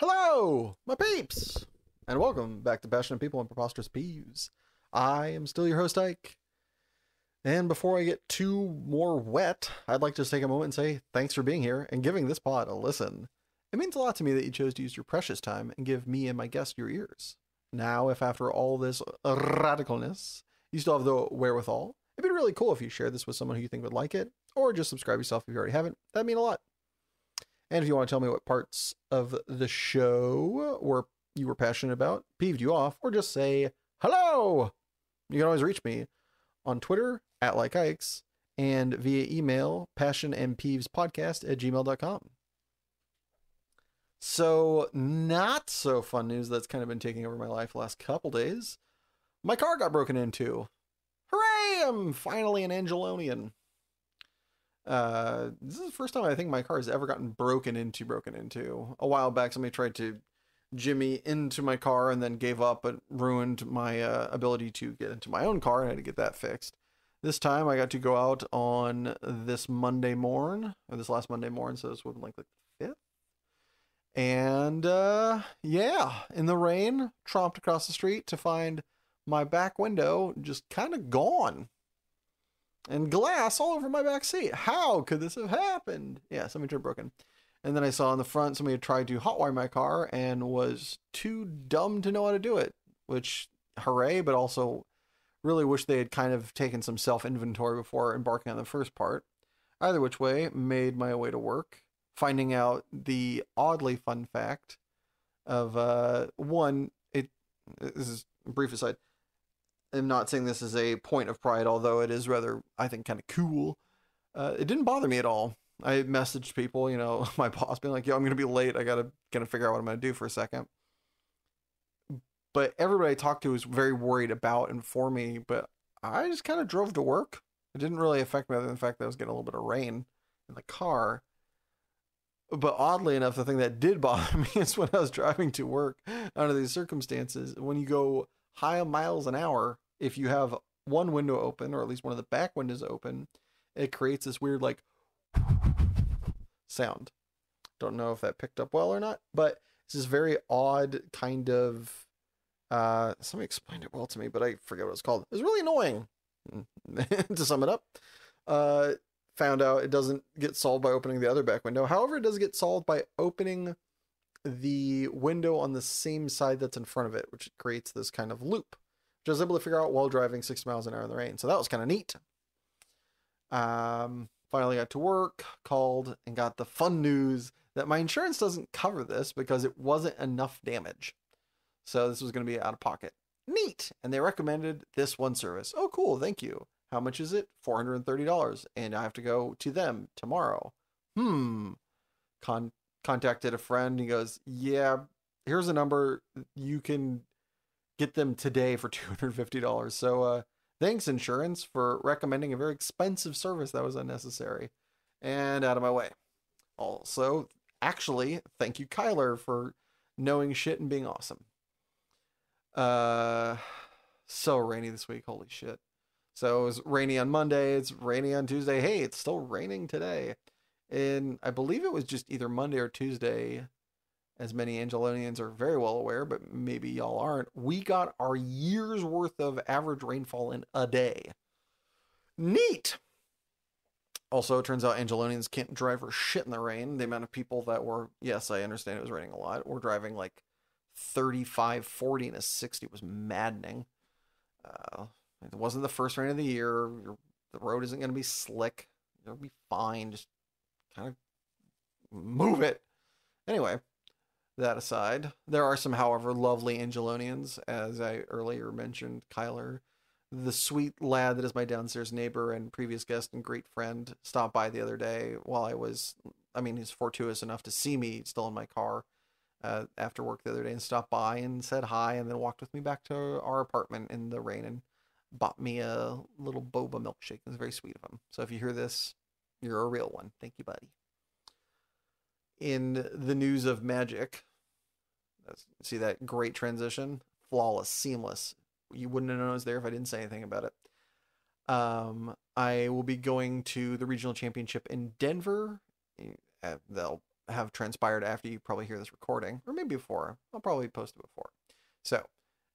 Hello, my peeps, and welcome back to Passionate People and Preposterous Peeves. I am still your host, Ike, and before I get too more wet, I'd like to just take a moment and say thanks for being here and giving this pod a listen. It means a lot to me that you chose to use your precious time and give me and my guest your ears. Now, if after all this radicalness, you still have the wherewithal, it'd be really cool if you shared this with someone who you think would like it, or just subscribe yourself if you already haven't. That'd mean a lot. And if you want to tell me what parts of the show you were passionate about, peeved you off, or just say hello, you can always reach me on Twitter at LikeIkes and via email passionandpeevespodcast@gmail.com. So, not so fun news that's kind of been taking over my life the last couple days. My car got broken into. Hooray! I'm finally an Angelonian. This is the first time I think my car has ever gotten broken into. A while back, somebody tried to jimmy into my car and then gave up, but ruined my ability to get into my own car, and I had to get that fixed. This time, I got to go out on this Monday morn, or this last Monday morn, so this would be like the 5th. And, yeah, in the rain, tromped across the street to find my back window just kind of gone. And glass all over my back seat. How could this have happened? Yeah, somebody turned broken. And then I saw in the front somebody had tried to hotwire my car and was too dumb to know how to do it. Which, hooray, but also really wish they had kind of taken some self-inventory before embarking on the first part. Either which way, made my way to work, finding out the oddly fun fact of, this is a brief aside, I'm not saying this is a point of pride, although it is rather, I think, kind of cool. It didn't bother me at all. I messaged people, my boss being like, yo, I'm going to be late. I got to figure out what I'm going to do for a second. But everybody I talked to was very worried about and for me, but I just kind of drove to work. It didn't really affect me other than the fact that I was getting a little bit of rain in the car. But oddly enough, the thing that did bother me is when I was driving to work under these circumstances, when you go high miles an hour, if you have one window open, or at least one of the back windows open, it creates this weird like sound. Don't know if that picked up well or not, but it's this very odd kind of somebody explained it well to me, but I forget what it's called. It was really annoying. To sum it up, found out it doesn't get solved by opening the other back window. However, it does get solved by opening the window on the same side that's in front of it, which creates this kind of loop, which I was able to figure out while driving 6 miles an hour in the rain. So that was kind of neat. Finally got to work, called, and got the fun news that my insurance doesn't cover this because it wasn't enough damage. So this was going to be out of pocket. Neat. And they recommended this one service. Oh, cool. Thank you. How much is it? $430. And I have to go to them tomorrow. Contacted a friend. He goes, yeah, here's a number. You can get them today for $250. So thanks, insurance, for recommending a very expensive service that was unnecessary and out of my way. Also, actually, thank you, Kyler, for knowing shit and being awesome. So rainy this week. Holy shit. So it was rainy on Monday. It's rainy on Tuesday. Hey, it's still raining today. And I believe it was just either Monday or Tuesday, as many Angelonians are very well aware, but maybe y'all aren't. We got our year's worth of average rainfall in a day. Neat. Also, it turns out Angelonians can't drive for shit in the rain. The amount of people that were, yes, I understand it was raining a lot, were driving like 35, 40, and a 60 was maddening. It wasn't the first rain of the year. The road isn't going to be slick. It'll be fine. Just kind of move it. Anyway, that aside, there are some, however, lovely Angelonians, as I earlier mentioned. Kyler, the sweet lad that is my downstairs neighbor and previous guest and great friend, stopped by the other day while he's fortuitous enough to see me still in my car after work the other day and stopped by and said hi and then walked with me back to our apartment in the rain and bought me a little boba milkshake. It was very sweet of him. So if you hear this, you're a real one. Thank you, buddy. In the news of magic, see that great transition? Flawless, seamless. You wouldn't have known it was there if I didn't say anything about it. I will be going to the regional championship in Denver. They'll have transpired after you probably hear this recording, or maybe before. I'll probably post it before. So,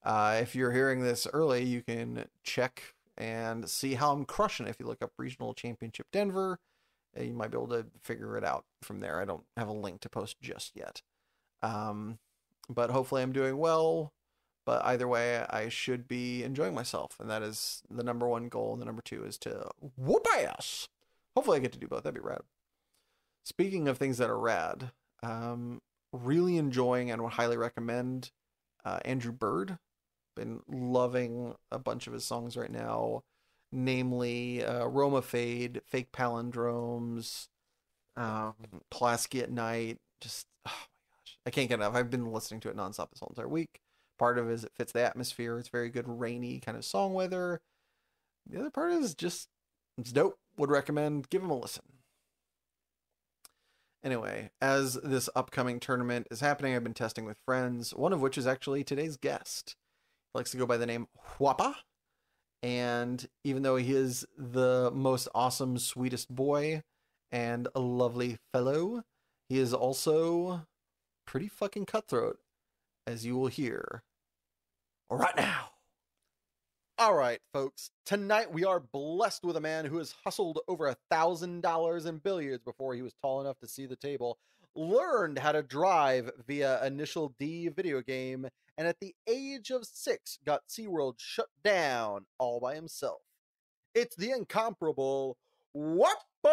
if you're hearing this early, you can check and see how I'm crushing it. If you look up Regional Championship Denver, you might be able to figure it out from there. I don't have a link to post just yet. Um, but hopefully I'm doing well. But either way, I should be enjoying myself. And that is the number one goal. And the number two is to whoop ass. Hopefully I get to do both. That'd be rad. Speaking of things that are rad, really enjoying and would highly recommend Andrew Bird. Been loving a bunch of his songs right now, namely Roma Fade, Fake Palindromes, Pulaski at Night. Just, oh my gosh, I can't get enough. I've been listening to it nonstop this whole entire week. Part of it is it fits the atmosphere. It's very good rainy kind of song weather. The other part is just, it's dope. Would recommend. Give him a listen. Anyway, as this upcoming tournament is happening, I've been testing with friends, one of which is actually today's guest. He likes to go by the name Wappa. And even though he is the most awesome, sweetest boy and a lovely fellow, he is also pretty fucking cutthroat, as you will hear right now. All right, folks. Tonight we are blessed with a man who has hustled over $1,000 in billiards before he was tall enough to see the table, learned how to drive via Initial D video game, and at the age of 6 got SeaWorld shut down all by himself. It's the incomparable Wappa!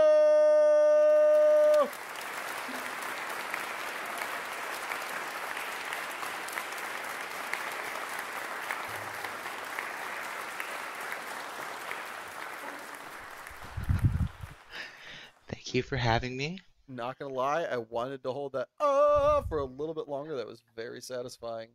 Thank you for having me. Not gonna lie, I wanted to hold that for a little bit longer. That was very satisfying.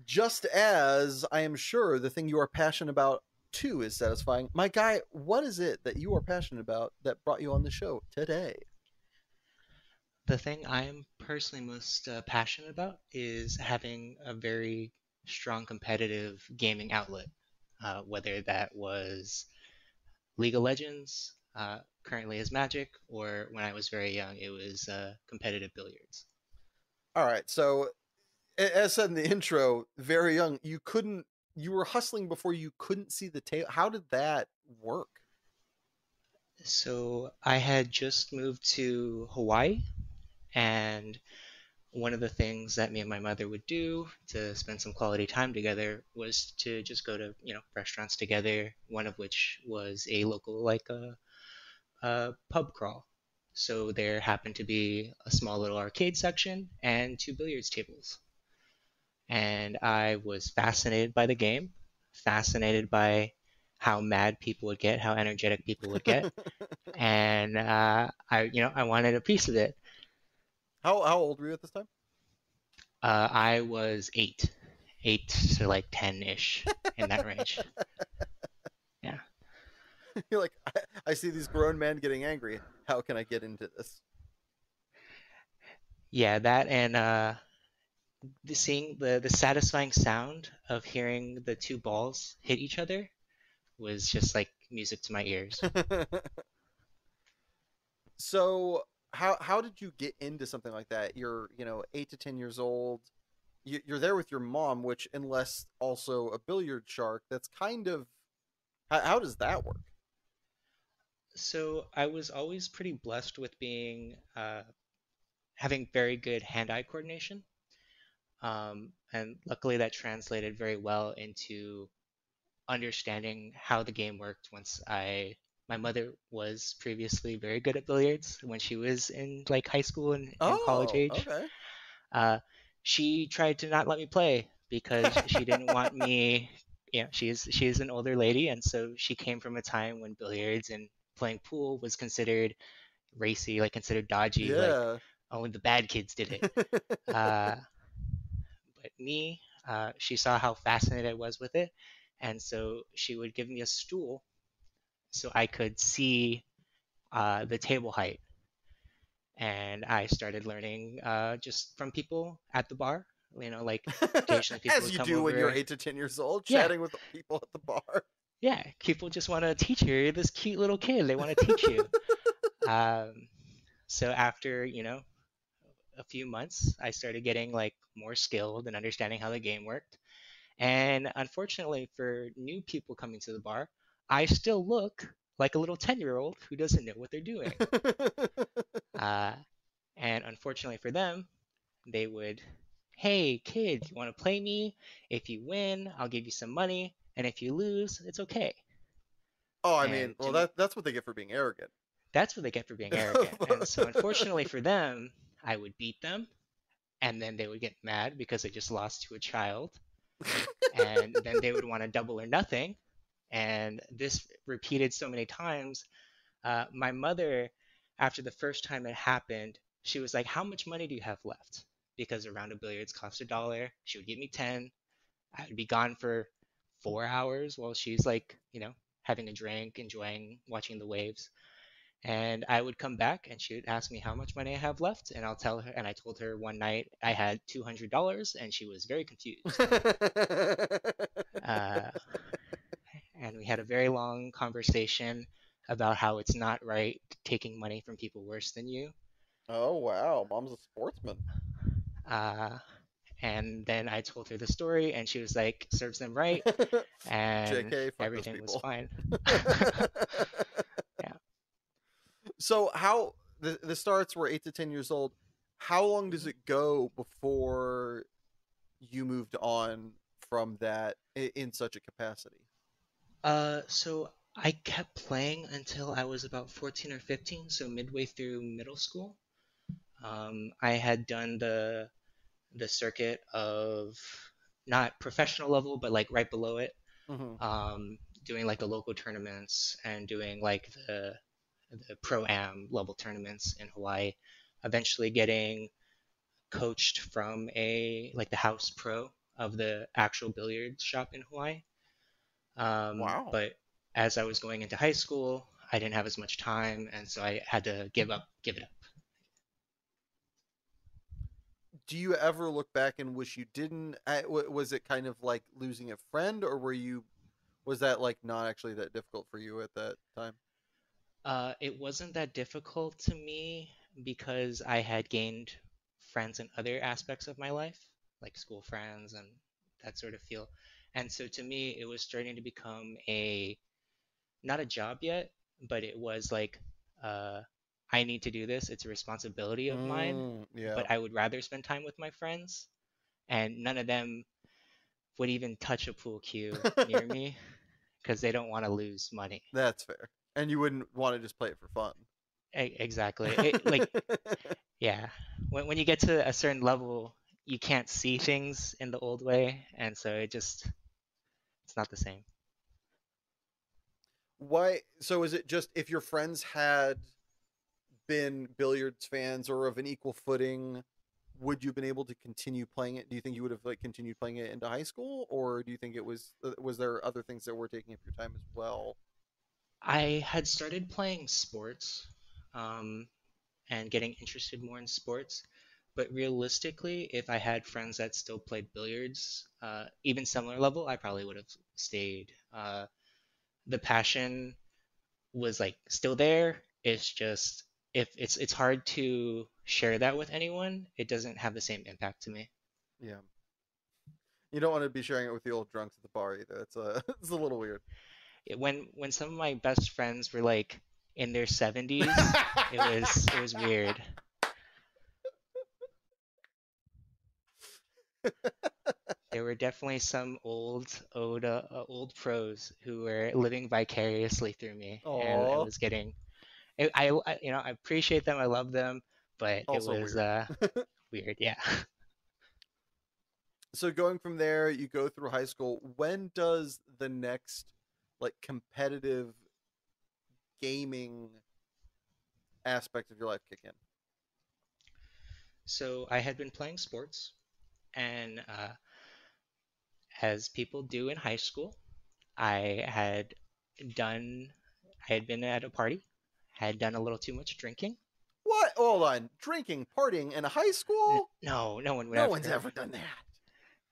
Just as I am sure the thing you are passionate about too is satisfying. My guy, what is it that you are passionate about that brought you on the show today? The thing I'm personally most passionate about is having a very strong competitive gaming outlet, whether that was League of Legends, currently is Magic, or when I was very young, it was competitive billiards. All right, so as said in the intro, very young, you were hustling before you couldn't see the table. How did that work? So I had just moved to Hawaii, and one of the things that me and my mother would do to spend some quality time together was to just go to restaurants together. One of which was a local a pub crawl. So there happened to be a small little arcade section and two billiards tables. And I was fascinated by the game, fascinated by how mad people would get, how energetic people would get, and I wanted a piece of it. How old were you at this time? I was 8 to like 10-ish in that range. Yeah. You're like, I see these grown men getting angry. How can I get into this? Yeah, that and seeing the satisfying sound of hearing the two balls hit each other was just like music to my ears. So how did you get into something like that? You're 8 to 10 years old. You're there with your mom, which unless also a billiard shark, that's kind of how does that work? So I was always pretty blessed with being having very good hand-eye coordination, and luckily that translated very well into understanding how the game worked once my mother was previously very good at billiards when she was in like high school and college Oh, age. okay. Uh, she tried to not let me play because she didn't want me. She's an older lady, and so she came from a time when billiards and playing pool was considered racy, like considered dodgy, like Yeah. only the bad kids did it. Uh, but me, she saw how fascinated I was with it, and so she would give me a stool so I could see the table height. And I started learning just from people at the bar. Like occasionally people As would you come do when you're over. 8 to 10 years old, Yeah, chatting with the people at the bar. yeah. People just want to teach you. You're this cute little kid. They want to teach you. Um, So after, a few months, I started getting like more skilled and understanding how the game worked. And unfortunately for new people coming to the bar, I still look like a little 10-year-old who doesn't know what they're doing. Uh, and unfortunately for them, they would, hey, kid, you want to play me? If you win, I'll give you some money. And if you lose, it's okay. Oh, I mean, And to well, me, that's what they get for being arrogant. that's what they get for being arrogant. And so, unfortunately for them, I would beat them, and then they would get mad because they just lost to a child. And then they would want to double or nothing. And this repeated so many times. My mother, after the first time it happened, she was like, how much money do you have left? Because a round of billiards cost $1. She would give me 10. I would be gone for 4 hours while she's like, having a drink, enjoying watching the waves. And I would come back and she would ask me how much money I have left. And I'll tell her. And I told her one night I had $200 and she was very confused. Uh, and we had a very long conversation about how it's not right taking money from people worse than you. Oh wow, mom's a sportsman. Uh, and then I told her the story, and she was like, serves them right, and JK, fuck those everything was people. fine. Yeah. So how the starts were 8 to 10 years old. How long does Mhm. it go before you moved on from that in such a capacity? So I kept playing until I was about 14 or 15, so midway through middle school. I had done the circuit of not professional level, but like right below it, Hmm. doing like the local tournaments and doing like the pro am level tournaments in Hawaii. Eventually getting coached from a like the house pro of the actual billiard shop in Hawaii. Wow. But as I was going into high school, I didn't have as much time, and so I had to give it up. Do you ever look back and wish you didn't? Was it kind of like losing a friend, or was that like not actually that difficult for you at that time? It wasn't that difficult to me because I had gained friends in other aspects of my life, like school friends and that sort of feel. And so to me, it was starting to become a not a job yet, but it was like, uh, I need to do this. It's a responsibility of mine, Yeah, but I would rather spend time with my friends, and none of them would even touch a pool cue near me because they don't want to lose money. that's fair. And you wouldn't want to just play it for fun. Exactly. Like, yeah, when you get to a certain level, you can't see things in the old way, and so it's not the same. Why? So is it just if your friends had been billiards fans or of an equal footing, would you have been able to continue playing it? Do you think you would have like continued playing it into high school, or do you think it was there other things that were taking up your time as well? I had started playing sports, um, and getting interested more in sports. But realistically, if I had friends that still played billiards, even similar level, I probably would have stayed. The passion was like still there. It's just if it's hard to share that with anyone, it doesn't have the same impact to me. Yeah, you don't want to be sharing it with the old drunks at the bar either. It's a it's a little weird. When some of my best friends were like in their 70s, it was weird. There were definitely some old pros who were living vicariously through me, and it Aw, was getting. I appreciate them, I love them, but it also was weird. weird. Yeah. So going from there, you go through high school. When does the next like competitive gaming aspect of your life kick in? So I had been playing sports, and as people do in high school, I had done. I had been at a party, had done a little too much drinking. What? Hold on. Drinking, partying in high school? No, no one would No one's ever. ever done that.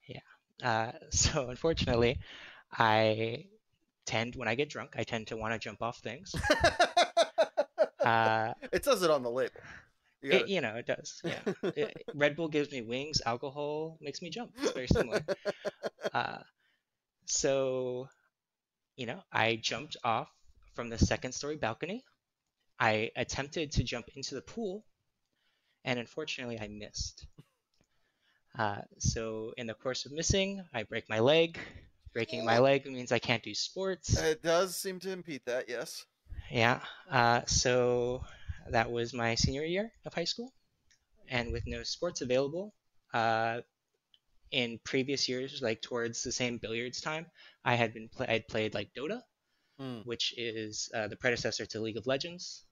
Yeah. So unfortunately, I when I get drunk, I tend to want to jump off things. Uh, It says it on the label. You got It, you know, it does. Yeah. Red Bull gives me wings. Alcohol makes me jump. It's very similar. it. Uh, so, I jumped off from the second story balcony. I attempted to jump into the pool, and unfortunately, I missed. So, in the course of missing, I break my leg. Breaking my leg means I can't do sports. It does seem to impede that, yes. Yeah. So, that was my senior year of high school. And with no sports available, uh, in previous years, like towards the same billiards time, I'd played like Dota, Mm. which is the predecessor to League of Legends.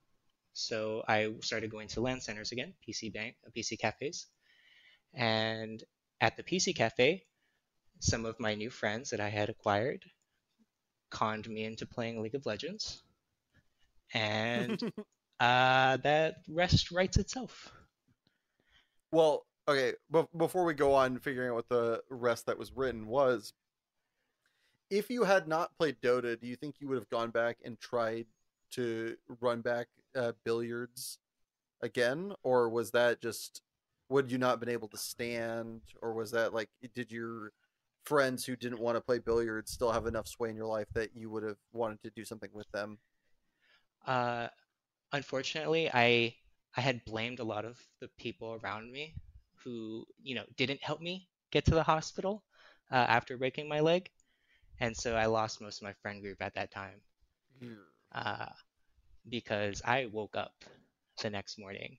So I started going to LAN centers again, PC cafes, and at the PC cafe, some of my new friends that I had acquired conned me into playing League of Legends, and that rest writes itself. Well, okay, but before we go on figuring out what the rest that was written was, if you had not played Dota, do you think you would have gone back and tried to run back billiards again, or was that just would you not been able to stand, or was that like did your friends who didn't want to play billiards still have enough sway in your life that you would have wanted to do something with them? Uh, Unfortunately, I had blamed a lot of the people around me who didn't help me get to the hospital after breaking my leg, and so I lost most of my friend group at that time uh, because I woke up the next morning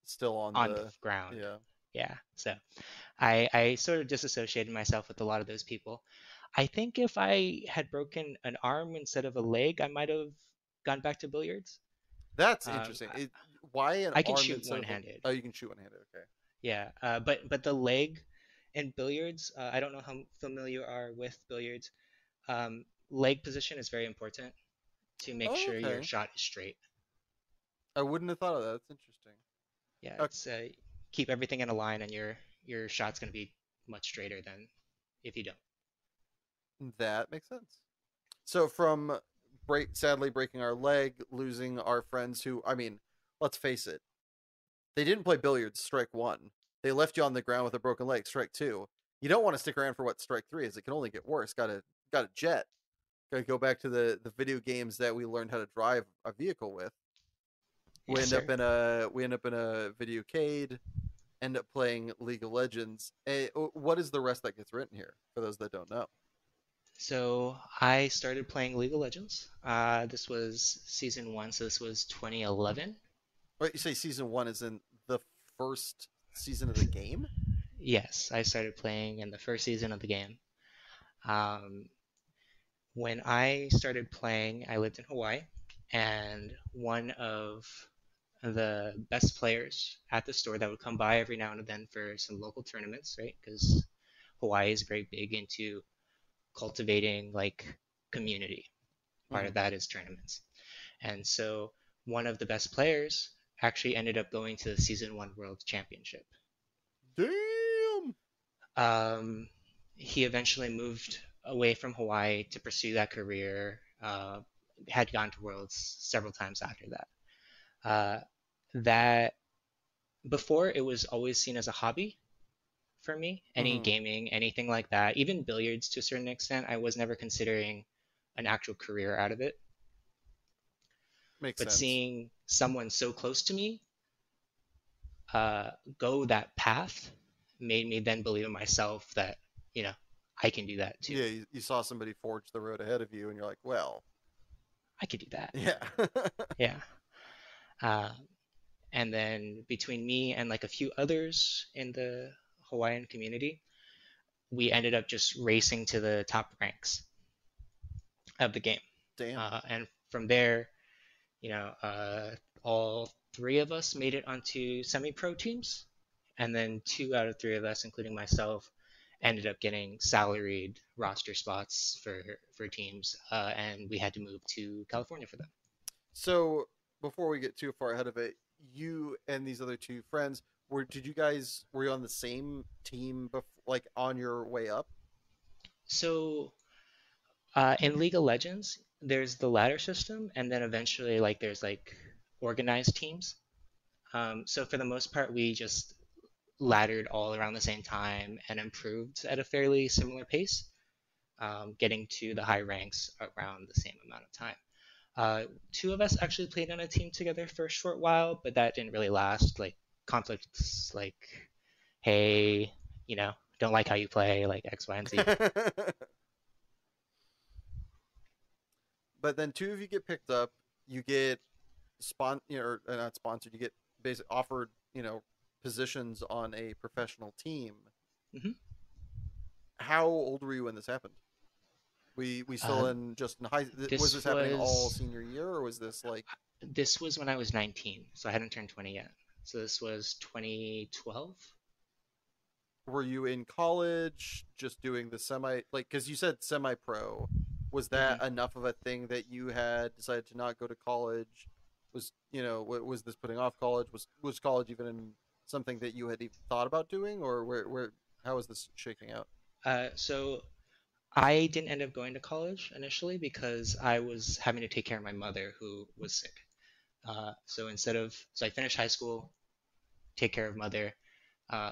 Still on on the the ground. yeah. Yeah, so I sort of disassociated myself with a lot of those people. I think if I had broken an arm instead of a leg, I might have gone back to billiards. That's Um, interesting. Why an I can arm shoot instead of a? one-handed. Oh, you can shoot one handed. Okay. Yeah, but the leg in billiards, I don't know how familiar you are with billiards. Leg position is very important to make Oh, sure your okay. shot is straight. I wouldn't have thought of that. That's interesting. Yeah, Okay, it's keep everything in a line, and your shot's gonna be much straighter than if you don't. that makes sense. So from sadly breaking our leg, losing our friends who, I mean, let's face it, they didn't play billiards. Strike one. They left you on the ground with a broken leg. Strike two. You don't want to stick around for what strike three is. It can only get worse. Got to jet. Got to go back to the video games that we learned how to drive a vehicle with. Yes, sir. We end up in a videocade. End up playing League of Legends. What is the rest that gets written here for those that don't know? So I started playing League of Legends. This was season one, so this was 2011. Wait, you say season one is in the first season of the game? Yes, I started playing in the first season of the game. Um, when I started playing, I lived in Hawaii, and one of the best players at the store that would come by every now and then for some local tournaments, right? Because Hawaii is very big into cultivating like community. Part Mm-hmm. of that is tournaments. And so one of the best players actually ended up going to the season one world championship. Damn. Um, he eventually moved away from Hawaii to pursue that career. Had gone to worlds several times after that. Uh, that before it was always seen as a hobby for me. Any Mm-hmm. gaming, anything like that, even billiards to a certain extent, I was never considering an actual career out of it. Makes But sense. seeing someone so close to me uh, go that path made me then believe in myself that you know I can do that too. Yeah, you saw somebody forge the road ahead of you, and you're like, well, I could do that. yeah. Yeah. Uh, and then between me and like a few others in the Hawaiian community, we ended up just racing to the top ranks of the game. Damn. And from there, you know, all three of us made it onto semi-pro teams, and then two out of three of us, including myself, ended up getting salaried roster spots for teams, and we had to move to California for them. So before we get too far ahead of it, you and these other two friends were you on the same team like on your way up? So in League of Legends, there's the ladder system, and then eventually like there's like organized teams. So for the most part, we just laddered all around the same time and improved at a fairly similar pace, getting to the high ranks around the same amount of time. Two of us actually played on a team together for a short while, but that didn't really last. Like conflicts, like, hey, don't like how you play, like X, Y, and Z. But then two of you get picked up, you get or not sponsored, you get basically offered, positions on a professional team. Hmm. How old were you when this happened? We still Uh, in just in high. Was this this happening all was senior year, or was this like? this was when I was 19, so I hadn't turned 20 yet. So this was 2012. Were you in college just doing the semi, like, because you said semi pro? Was that Hmm. enough of a thing that you had decided to not go to college? Was this putting off college? Was college even in something that you had even thought about doing, or where how was this shaking out? So I didn't end up going to college initially because I was having to take care of my mother who was sick. So I finished high school, take care of mother, uh,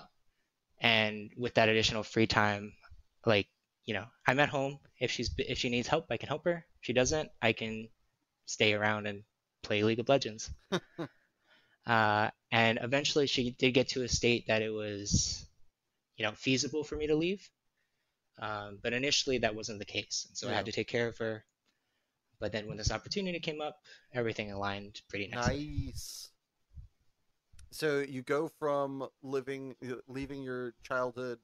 and with that additional free time, like, I'm at home. If she needs help, I can help her. If she doesn't, I can stay around and play League of Legends. And eventually, she did get to a state that it was, feasible for me to leave. But initially, that wasn't the case, and so I Yeah, had to take care of her. But then when this opportunity came up, everything aligned pretty nicely. nice. So you go from leaving your childhood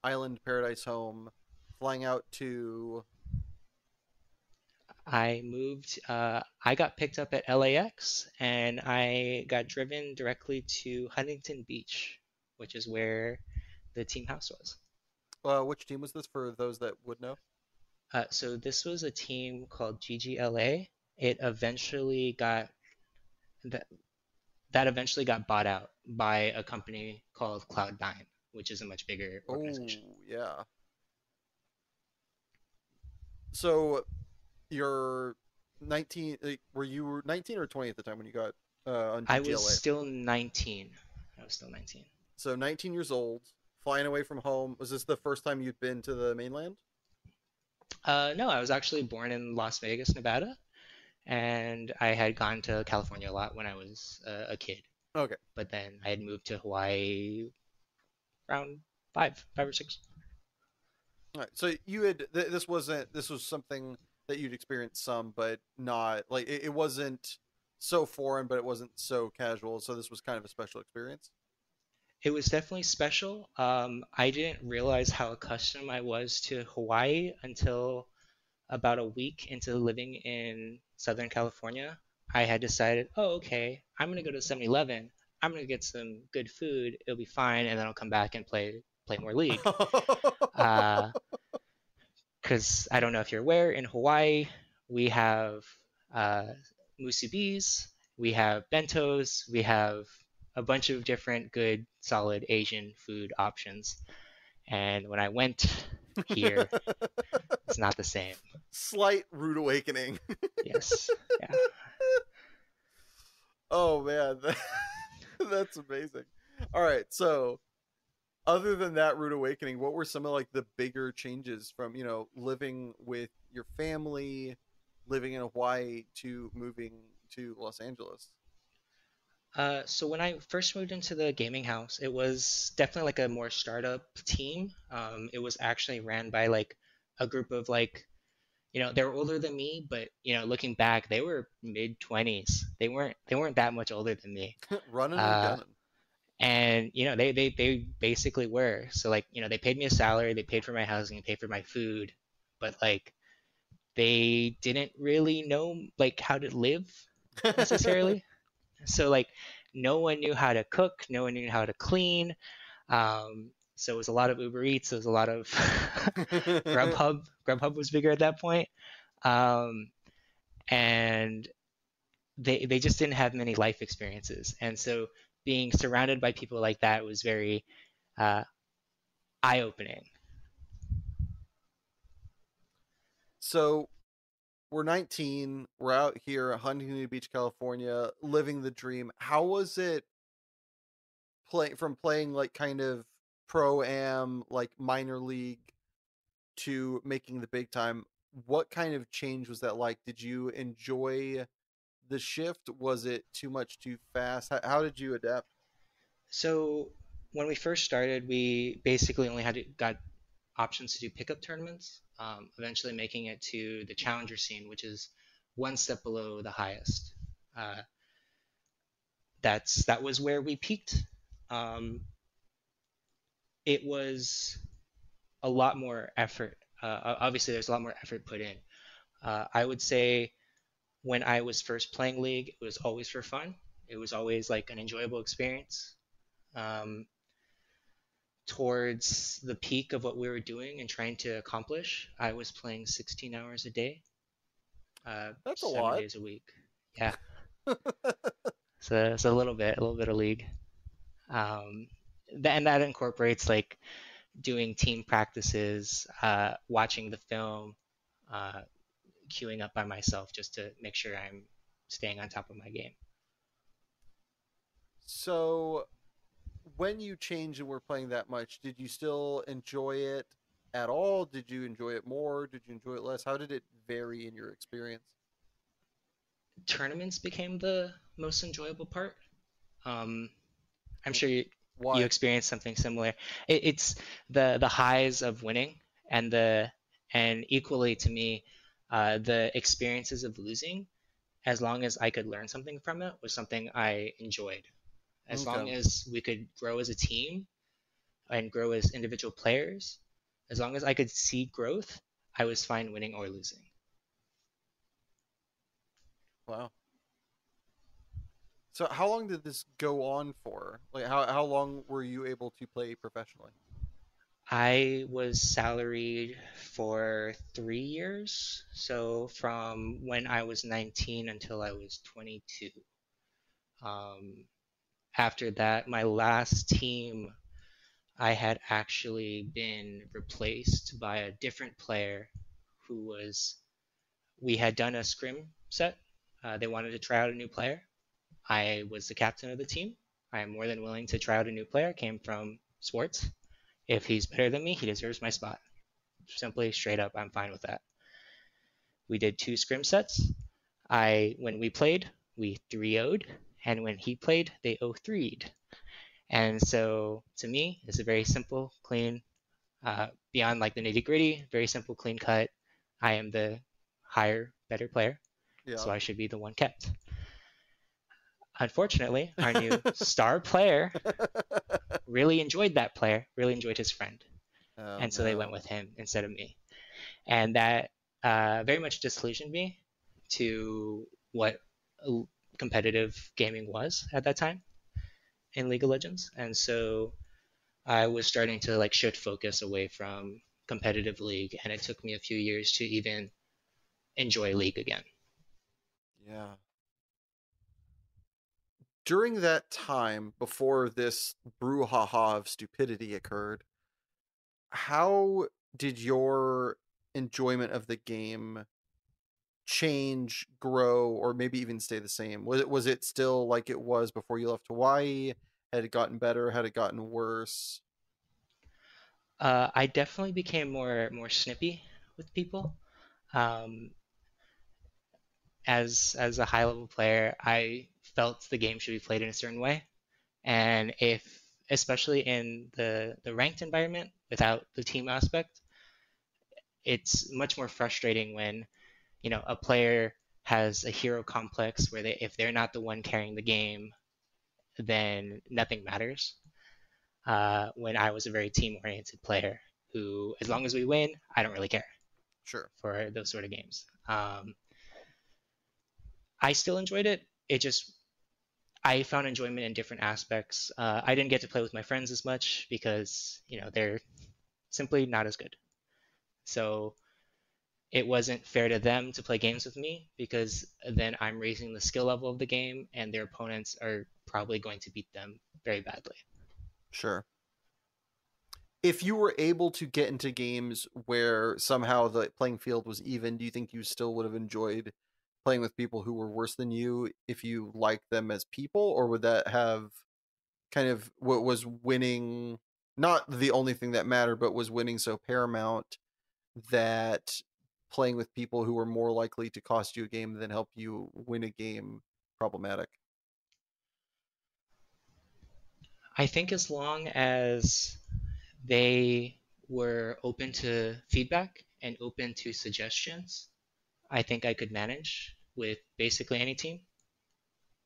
island paradise home, flying out to. I got picked up at LAX and I got driven directly to Huntington Beach, which is where the team house was. Which team was this for those that would know? So this was a team called GGLA. It eventually got that, that eventually got bought out by a company called Cloud9, which is a much bigger Oh, organization. yeah. So you're 19. Were you 19 or 20 at the time when you got on I was GGLA? still 19. I was still 19. So 19 years old, flying away from home. Was this the first time you'd been to the mainland? No, I was actually born in Las Vegas, Nevada, and I had gone to California a lot when I was a kid. Okay. But then I had moved to Hawaii around five or six. All right. So you had this wasn't this was something that you'd experienced some, but not like it wasn't so foreign, but it wasn't so casual. So this was kind of a special experience. It was definitely special. I didn't realize how accustomed I was to Hawaii until about a week into living in Southern California. I had decided, oh, okay, I'm gonna go to 7-Eleven. I'm gonna get some good food. It'll be fine, and then I'll come back and play more League. Uh, because I don't know if you're aware, in Hawaii we have uh, musubis, we have bentos, we have a bunch of different good, solid Asian food options. And when I went here, it's not the same. Slight rude awakening. Yes, yeah. Oh man, that's amazing. All right, so other than that rude awakening, what were some of like the bigger changes from living with your family, living in Hawaii to moving to Los Angeles? So when I first moved into the gaming house, it was definitely like a more startup team. It was actually ran by like a group of like, they were older than me, but looking back, they were mid 20s. They weren't that much older than me. Running and Uh, gunning. and they basically were. So like, they paid me a salary, they paid for my housing, paid for my food, but like they didn't really know like how to live necessarily. So like no one knew how to cook, no one knew how to clean. So it was a lot of Uber Eats, it was a lot of Grubhub. Grubhub was bigger at that point. Um, and they just didn't have many life experiences. And so being surrounded by people like that was very uh, eye-opening. So we're 19. We're out here at Huntington Beach, California, living the dream. How was it? playing like kind of pro am like minor league to making the big time, what kind of change was that like? Did you enjoy the shift? Was it too much too fast? How did you adapt? So when we first started, we basically only got options to do pickup tournaments, eventually making it to the challenger scene, which is one step below the highest. Uh, that was where we peaked. Um, it was a lot more effort. Obviously, there's a lot more effort put in. I would say when I was first playing League, it was always for fun. It was always like an enjoyable experience. Um, Towards the peak of what we were doing and trying to accomplish, I was playing 16 hours a day, That's a seven lot. days a week. Yeah, so it's a little bit of League. Um, and that incorporates like doing team practices, watching the film, uh, queuing up by myself just to make sure I'm staying on top of my game. So when you changed and were playing that much, did you still enjoy it at all? Did you enjoy it more? Did you enjoy it less? How did it vary in your experience? Tournaments became the most enjoyable part. Um, I'm sure you Why? experienced something similar. It's the highs of winning and equally to me, the experiences of losing. As long as I could learn something from it, was something I enjoyed. As long Okay. as we could grow as a team and grow as individual players, as long as I could see growth, I was fine winning or losing. Wow. So how long did this go on for? Like how long were you able to play professionally? I was salaried for 3 years, so from when I was 19 until I was 22. Um, After that, my last team, I had actually been replaced by a different player who was, we had done a scrim set. They wanted to try out a new player. I was the captain of the team. I am more than willing to try out a new player. Came from sports. If he's better than me, he deserves my spot. Simply, straight up, I'm fine with that. We did two scrim sets. When we played, we 3-0'd, and when he played, they 0-3'd. And so, to me, it's a very simple, clean, beyond like the nitty gritty, very simple, clean cut. I am the higher, better player, Yeah. so I should be the one kept. Unfortunately, our new star player really enjoyed that player, really enjoyed his friend, Oh and so they went no. with him instead of me. And that very much disillusioned me to what competitive gaming was at that time in League of Legends, and so I was starting to like shift focus away from competitive League, and it took me a few years to even enjoy League again. Yeah. During that time before this brouhaha of stupidity occurred, how did your enjoyment of the game change, grow, or maybe even stay the same? Was it still like it was before you left Hawaii? Had it gotten better? Had it gotten worse? I definitely became more snippy with people. Um, as a high level player, I felt the game should be played in a certain way, and if especially in the ranked environment without the team aspect, it's much more frustrating when a player has a hero complex where if they're not the one carrying the game, then nothing matters. When I was a very team oriented player who, as long as we win, I don't really care Sure. for those sort of games. I still enjoyed it. It just I found enjoyment in different aspects. I didn't get to play with my friends as much because they're simply not as good. So it wasn't fair to them to play games with me because then I'm raising the skill level of the game and their opponents are probably going to beat them very badly. Sure. If you were able to get into games where somehow the playing field was even, do you think you still would have enjoyed playing with people who were worse than you if you liked them as people, or would that have kind of what was winning, not the only thing that mattered, but was winning so paramount that playing with people who were more likely to cost you a game than help you win a game problematic? I think as long as they were open to feedback and open to suggestions, I think I could manage with basically any team.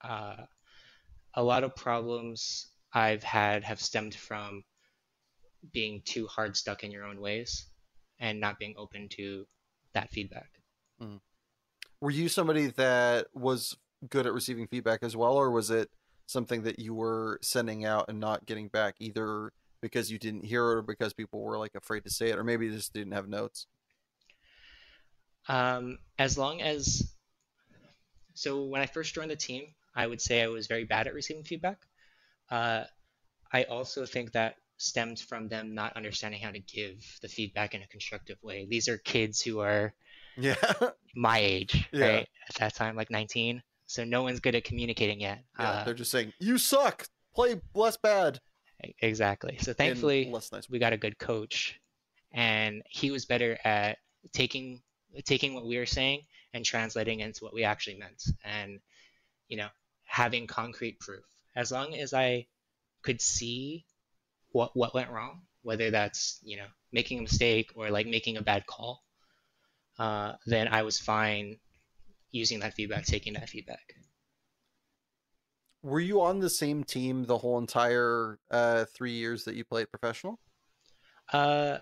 Uh, a lot of problems I've had have stemmed from being too hard stuck in your own ways and not being open to that feedback. Mm. Were you somebody that was good at receiving feedback as well, or was it something that you were sending out and not getting back, either because you didn't hear it or because people were like afraid to say it, or maybe just didn't have notes? As long as, so when I first joined the team, I would say I was very bad at receiving feedback. Uh, I also think that stemmed from them not understanding how to give the feedback in a constructive way. These are kids who are Yeah. my age, Yeah. right? At that time, like 19. So no one's good at communicating yet. Yeah. They're just saying, you suck. Play less bad Exactly. So in thankfully, less nice. we got a good coach, and he was better at taking taking what we were saying and translating into what we actually meant, and you know, having concrete proof. As long as I could see what went wrong, whether that's making a mistake or like making a bad call, then I was fine using that feedback, taking that feedback. Were you on the same team the whole entire 3 years that you played professional? Uh,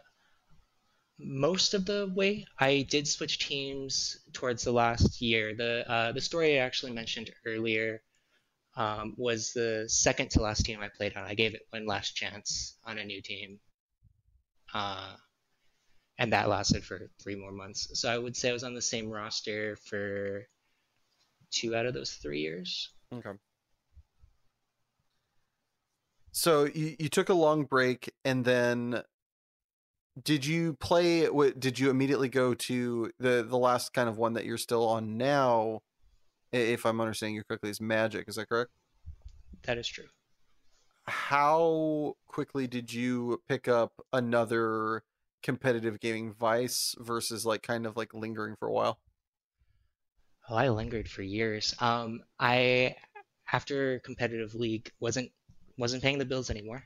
Most of the way, I did switch teams towards the last year. The story I actually mentioned earlier was the second to last team I played on. I gave it one last chance on a new team, uh, and that lasted for 3 more months. So I would say I was on the same roster for 2 out of those 3 years. Okay. So you took a long break, and then did you play? Did you immediately go to the last kind of one that you're still on now? If I'm understanding you correctly, is Magic. Is that correct? That is true. How quickly did you pick up another competitive gaming vice versus like kind of like lingering for a while? Oh, I lingered for years. I after competitive league wasn't paying the bills anymore.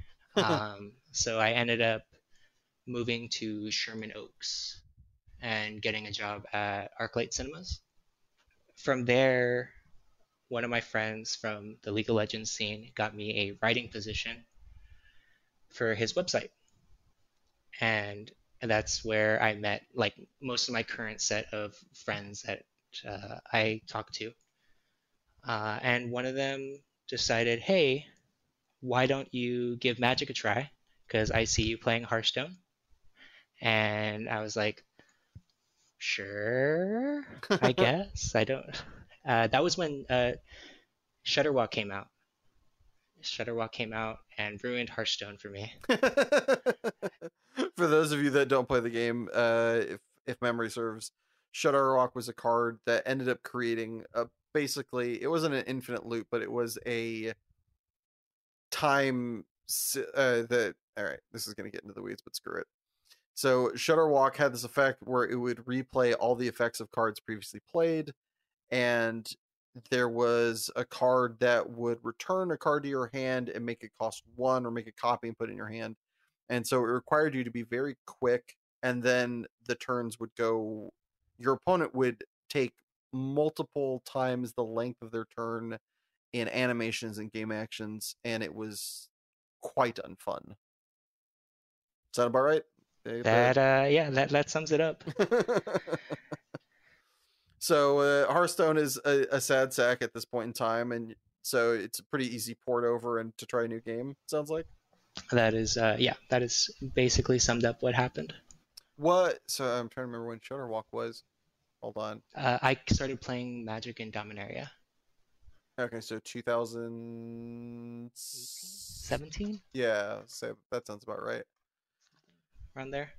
So I ended up moving to Sherman Oaks and getting a job at ArcLight Cinemas. From there, one of my friends from the League of Legends scene got me a writing position for his website, and that's where I met like most of my current set of friends that I talk to. And one of them decided, hey, why don't you give Magic a try? Because I see you playing Hearthstone. And I was like, sure, I guess. I don't. That was when Shutterwalk came out. Shutterwalk came out and ruined Hearthstone for me. For those of you that don't play the game, if memory serves, Shutterwalk was a card that ended up creating a basically, it wasn't an infinite loop, but it was a time that, all right, this is going to get into the weeds, but screw it. So Shutterwalk had this effect where it would replay all the effects of cards previously played, and there was a card that would return a card to your hand and make it cost one, or make a copy and put it in your hand. And so it required you to be very quick, and then the turns would go, your opponent would take multiple times the length of their turn in animations and game actions, and it was quite unfun. Is that about right? That yeah, that sums it up. So Hearthstone is a sad sack at this point in time, and so it's a pretty easy port over and to try a new game. Sounds like. That is yeah, that is basically summed up what happened. What? So I'm trying to remember when Shutterwalk was. Hold on. I started playing Magic in Dominaria. Okay, so 2000. 17 Yeah, so that sounds about right. around there.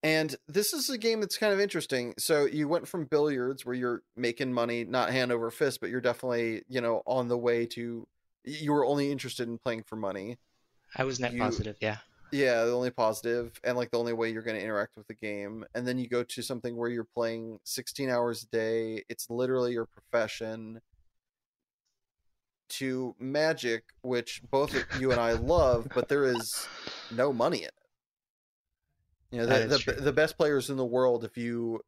And this is a game that's kind of interesting. So you went from billiards, where you're making money, not hand over fist, but you're definitely, on the way to you were only interested in playing for money. I was net You positive, yeah. Yeah, the only positive and like the only way you're going to interact with the game. And then you go to something where you're playing 16 hours a day. It's literally your profession, to Magic, which both you and I love, but there is no money in it. You know, That is the true. the best players in the world, if you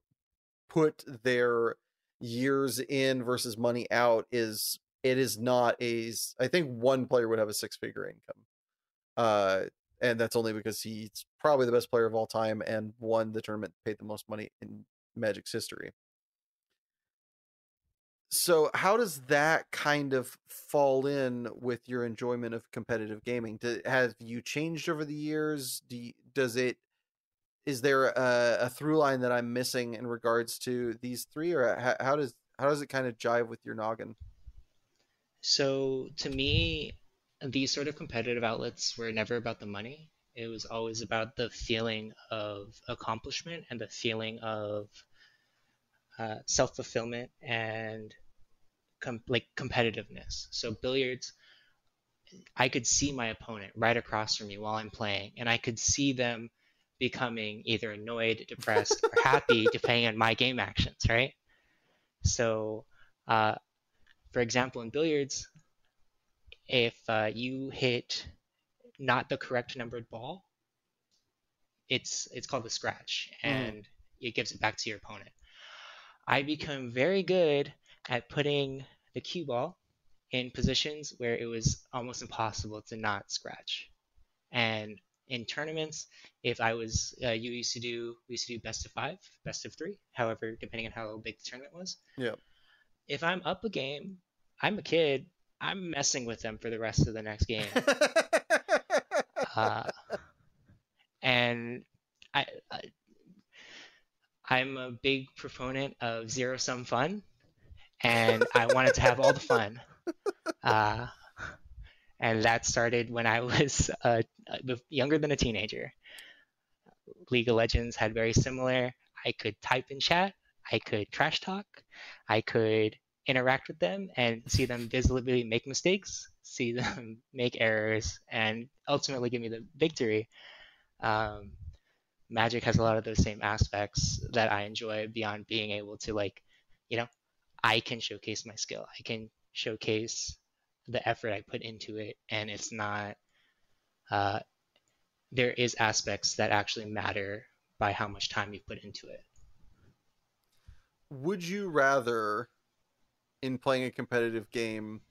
put their years in versus money out, it is not a. I think one player would have a six-figure income. Uh, and that's only because he's probably the best player of all time and won the tournament, paid the most money in Magic's history. So, how does that kind of fall in with your enjoyment of competitive gaming? Have you changed over the years? Does it? Is there a through line that I'm missing in regards to these three, or how does it kind of jive with your noggin? So to me, these sort of competitive outlets were never about the money. It was always about the feeling of accomplishment and the feeling of self-fulfillment and like competitiveness. So billiards, I could see my opponent right across from me while I'm playing, and I could see them becoming either annoyed, depressed, or happy depending on my game actions, right? So, uh, for example, in billiards, if you hit not the correct numbered ball, it's called a scratch, Mm-hmm. and it gives it back to your opponent. I become very good at putting the cue ball in positions where it was almost impossible to not scratch. And in tournaments, if I was, we used to do best of five, best of three, however, depending on how big the tournament was. Yeah. If I'm up a game, I'm a kid. I'm messing with them for the rest of the next game. Uh, and I, I'm a big proponent of zero sum fun, and I wanted to have all the fun. Uh, and that started when I was younger than a teenager. League of Legends had very similar. I could type in chat, I could trash talk, I could interact with them and see them visibly make mistakes, see them make errors, and ultimately give me the victory. Um, Magic has a lot of those same aspects that I enjoy beyond being able to you know, I can showcase my skill. I can showcase the effort I put into it, and it's not. Uh, there is aspects that actually matter by how much time you put into it. Would you rather, in playing a competitive game,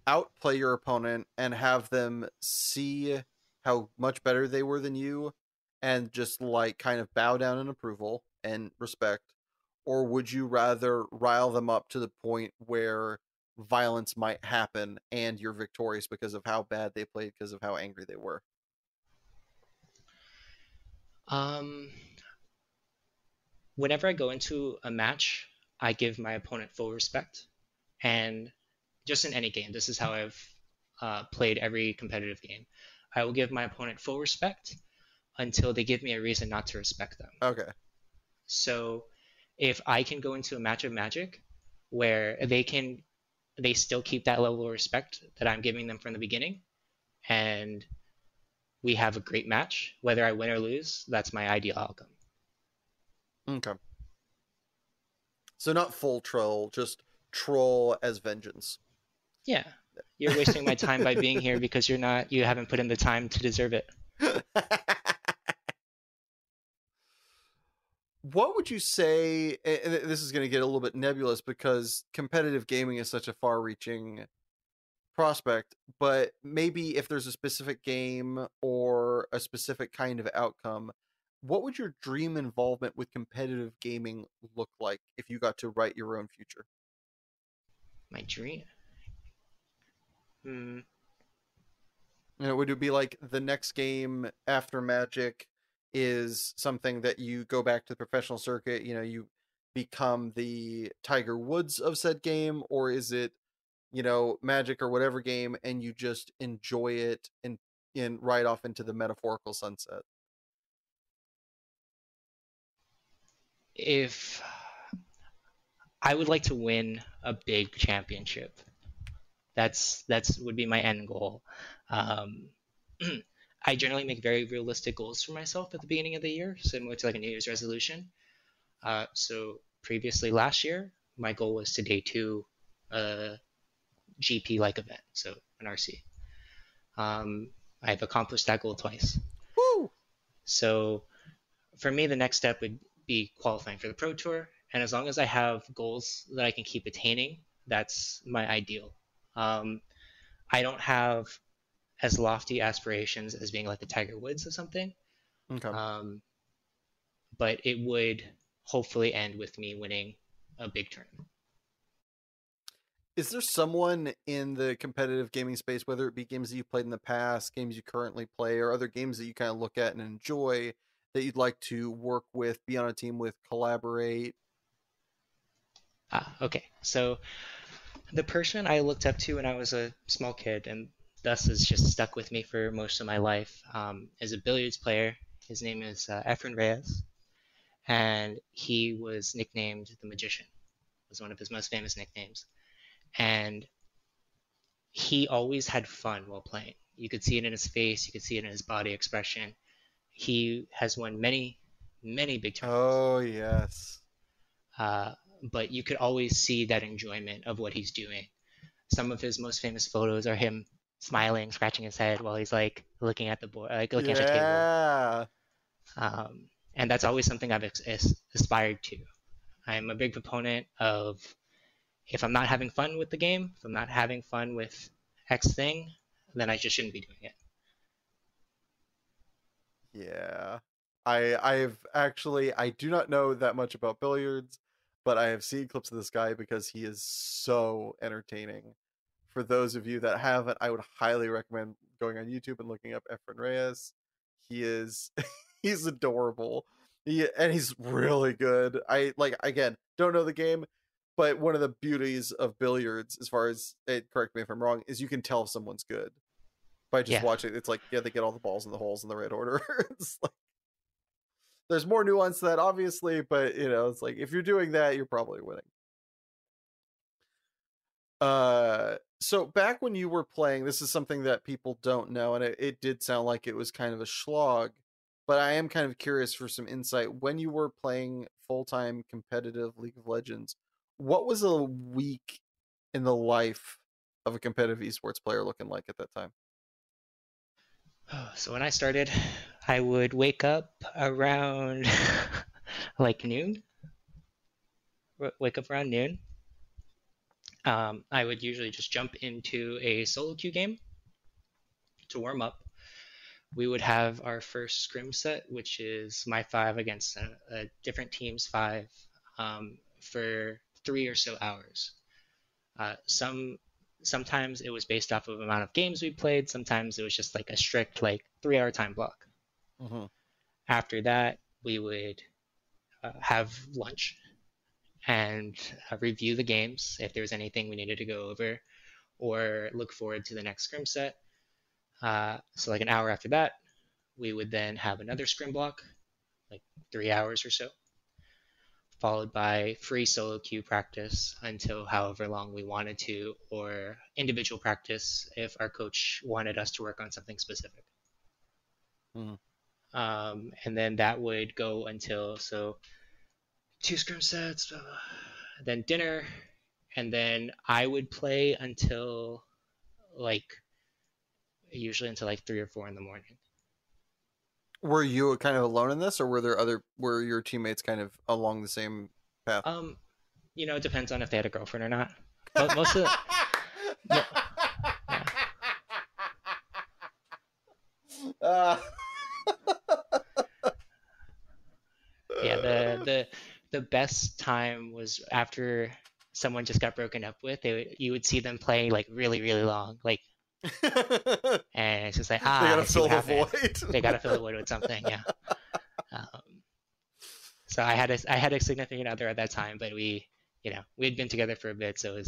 outplay your opponent and have them see how much better they were than you and just like kind of bow down in approval and respect, or would you rather rile them up to the point where violence might happen and you're victorious because of how bad they played, because of how angry they were? Um, Whenever I go into a match, I give my opponent full respect, and just in any game, this is how I've played every competitive game. I will give my opponent full respect until they give me a reason not to respect them. Okay. So if I can go into a match of Magic where they still keep that level of respect that I'm giving them from the beginning, and we have a great match, whether I win or lose, that's my ideal outcome. Okay. So not full troll, just troll as vengeance. Yeah, you're wasting my time by being here because you haven't put in the time to deserve it. What would you say? And this is going to get a little bit nebulous because competitive gaming is such a far reaching prospect, but maybe if there's a specific game or a specific kind of outcome, what would your dream involvement with competitive gaming look like if you got to write your own future? My dream. Hmm. You know, would it be like the next game after Magic is something that you go back to the professional circuit, you know, you become the Tiger Woods of said game, or is it, you know, Magic or whatever game and you just enjoy it and in right off into the metaphorical sunset? If I would like to win a big championship, That's would be my end goal. Um, I generally make very realistic goals for myself at the beginning of the year, similar to like a New Year's resolution. So previously last year, my goal was to day two a GP like event, so an RC. Um, I've accomplished that goal twice. Woo! So for me, the next step would be qualifying for the Pro Tour. And as long as I have goals that I can keep attaining, that's my ideal. Um, I don't have as lofty aspirations as being like the Tiger Woods or something, Okay. um, but it would hopefully end with me winning a big tournament. Is there someone in the competitive gaming space, whether it be games that you've played in the past, games you currently play, or other games that you kind of look at and enjoy, that you'd like to work with, be on a team with, collaborate? Okay, so the person I looked up to when I was a small kid, and thus has just stuck with me for most of my life, is a billiards player. His name is Efren Reyes, and he was nicknamed the Magician. Was one of his most famous nicknames, and he always had fun while playing. You could see it in his face, you could see it in his body expression. He has won many, many big tournaments, Oh, yes. uh, but you could always see that enjoyment of what he's doing. Some of his most famous photos are him smiling, scratching his head while he's like looking at the board, like looking at the table. Yeah. And that's always something I've aspired to. I'm a big proponent of if I'm not having fun with the game, if I'm not having fun with X thing, then I just shouldn't be doing it. Yeah. I do not know that much about billiards, but I have seen clips of this guy because he is so entertaining. For those of you that haven't, I would highly recommend going on YouTube and looking up Efren Reyes. He is he's adorable. And he's really good. I like again, don't know the game, but one of the beauties of billiards, as far as correct me if I'm wrong, is you can tell if someone's good by just Yeah, watching. It's like, yeah, they get all the balls in the holes in the right order. It's like there's more nuance to that, obviously, but it's like if you're doing that, you're probably winning. So back when you were playing, this is something that people don't know, and it did sound like it was kind of a slog, but I am kind of curious for some insight. When you were playing full-time competitive League of Legends, what was a week in the life of a competitive esports player looking like at that time? so when I started, I would wake up around like noon. Wake up around noon. I would usually just jump into a solo queue game to warm up. We would have our first scrim set, which is my five against a different team's five, for 3 or so hours. Sometimes it was based off of amount of games we played. Sometimes it was just like a strict like 3 hour time block. Mm-hmm. After that, we would have lunch and review the games if there was anything we needed to go over, or look forward to the next scrim set. So like an hour after that, we would then have another scrim block, like 3 hours or so, followed by free solo queue practice until however long we wanted to, or individual practice if our coach wanted us to work on something specific. Mm-hmm. And then that would go until two scrim sets, then dinner, and then I would play until like usually until like 3 or 4 in the morning. Were you kind of alone in this, or were your teammates kind of along the same path? Um, it depends on if they had a girlfriend or not. Most of the, mo- yeah, uh, yeah. The best time was after someone just got broken up with. You would see them play like really really long, like, and it's just like they gotta I see fill what the happened. void. They got to fill the void with something, yeah. Um, so I had a significant other at that time, but we had been together for a bit, so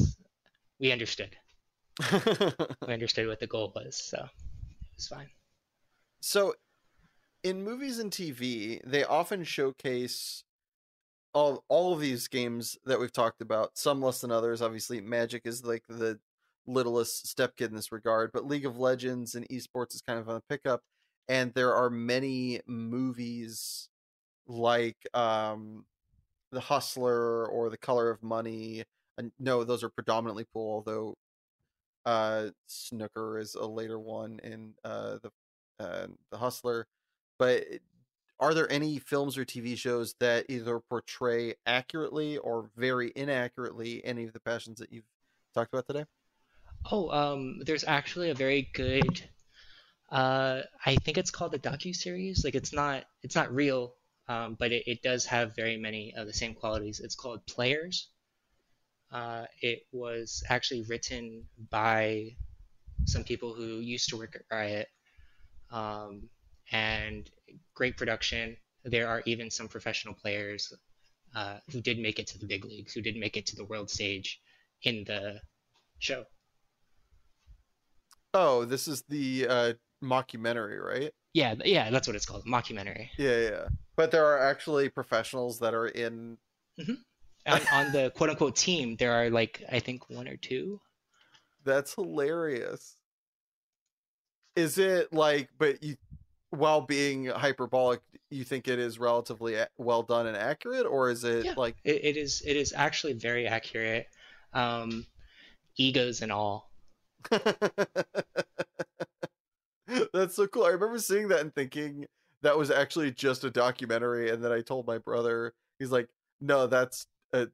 we understood. We understood what the goal was, so it was fine. So in movies and TV, they often showcase all of these games that we've talked about, some less than others. Obviously, Magic is like littlest stepkid in this regard, but League of Legends and esports is kind of on the pickup, and there are many movies like The Hustler or The Color of Money. And no, those are predominantly pool, although Snooker is a later one in the Hustler. But are there any films or TV shows that either portray accurately or very inaccurately any of the passions that you've talked about today? Oh, there's actually a very good. I think it's called a docu-series. Like it's not real, but it does have very many of the same qualities. It's called Players. It was actually written by some people who used to work at Riot, um, and great production. There are even some professional players who did make it to the big leagues, who did make it to the world stage in the show. Oh, this is the mockumentary, right? Yeah, yeah, that's what it's called, mockumentary. Yeah, yeah. But there are actually professionals that are in. Hmm. On the quote unquote team, there are like I think one or two. That's hilarious. Is it like, but you, while being hyperbolic, you think it is relatively well done and accurate, or is it Yeah, like it is actually very accurate, um, egos and all. That's so cool. I remember seeing that and thinking that was actually just a documentary, and then I told my brother, he's like, "No, that's dude,